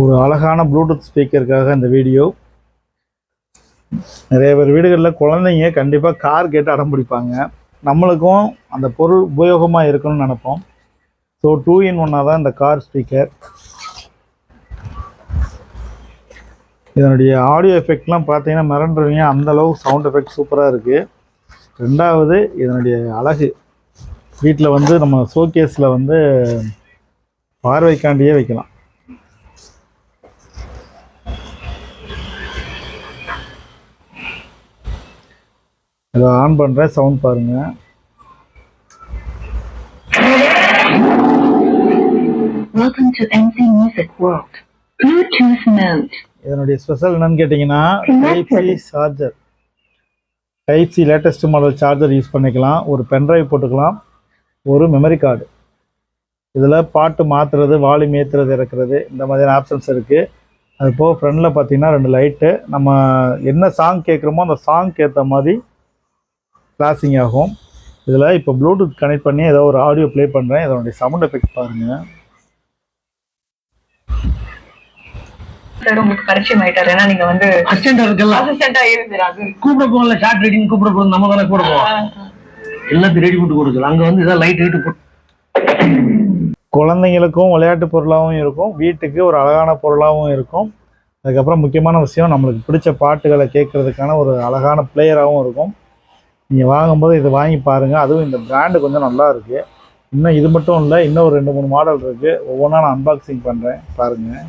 ஒரு அழகான ப்ளூடூத் ஸ்பீக்கருக்காக இந்த வீடியோ. நிறைய பேர் வீடுகளில் குழந்தைங்க கண்டிப்பாக கார் கேட்டு அடம் பிடிப்பாங்க. நம்மளுக்கும் அந்த பொருள் உபயோகமாக இருக்கணும்னு நினைப்போம். ஸோ 2-in-1 தான் இந்த கார் ஸ்பீக்கர். இதனுடைய ஆடியோ எஃபெக்ட்லாம் பார்த்தீங்கன்னா மிரண்டுருவீங்க, அந்தளவு சவுண்ட் எஃபெக்ட் சூப்பராக இருக்குது. ரெண்டாவது இதனுடைய அழகு. வீட்டில் வந்து நம்ம ஷோகேஸில் வந்து பார்வைக்காண்டியே வைக்கலாம். இதை ஆன் பண்ணுறேன், சவுண்ட் பாருங்கள். Welcome to MC Music World. Bluetooth mode. இதனுடைய ஸ்பெஷல் என்னன்னு கேட்டிங்கன்னா, type C latest model charger use பண்ணிக்கலாம். ஒரு பென்ட்ரைவ் போட்டுக்கலாம், ஒரு மெமரி கார்டு. இதில் பாட்டு மாற்றுறது, வால்யூம் ஏற்றுறது, இறக்குறது, இந்த மாதிரியான ஆப்ஷன்ஸ் இருக்குது. அது போக ஃப்ரண்டில் பார்த்தீங்கன்னா 2 லைட்டு. நம்ம என்ன சாங் கேட்குறோமோ அந்த சாங்க்கு ஏற்ற மாதிரி ஃப்ளாஷிங் ஆகும். இதில் இப்போ ப்ளூடூத் கனெக்ட் பண்ணி ஏதோ ஒரு ஆடியோ ப்ளே பண்ணுறேன். இதனுடைய சவுண்ட் எஃபெக்ட் பாருங்கள். உங்களுக்கு பரிச்சயம் ஆயிட்டாரு. ஏன்னா நீங்க வந்து அசிஸ்டண்டா இருந்தாரு. கூப்பிட போகல, ஷார்ட் ரீடிங் கூப்பிட போகணும், நம்ம தானே கூட போவோம். எல்லாத்தையும் ரெடி போட்டு கொடுக்கலாம். அங்கே வந்து இதான் லைட் ரைட்டு போட்டு குழந்தைங்களுக்கும் விளையாட்டு பொருளாகவும் இருக்கும், வீட்டுக்கு ஒரு அழகான பொருளாகவும் இருக்கும். அதுக்கப்புறம் முக்கியமான விஷயம், நம்மளுக்கு பிடிச்ச பாட்டுகளை கேட்குறதுக்கான ஒரு அழகான பிளேயராகவும் இருக்கும். நீங்கள் வாங்கும்போது இது வாங்கி பாருங்கள். அதுவும் இந்த பிராண்டு கொஞ்சம் நல்லா இருக்குது. இன்னும் இது மட்டும் இல்லை, இன்னும் ஒரு 2-3 மாடல் இருக்குது. ஒவ்வொன்றா நான் அன்பாக்சிங் பண்ணுறேன், பாருங்கள்.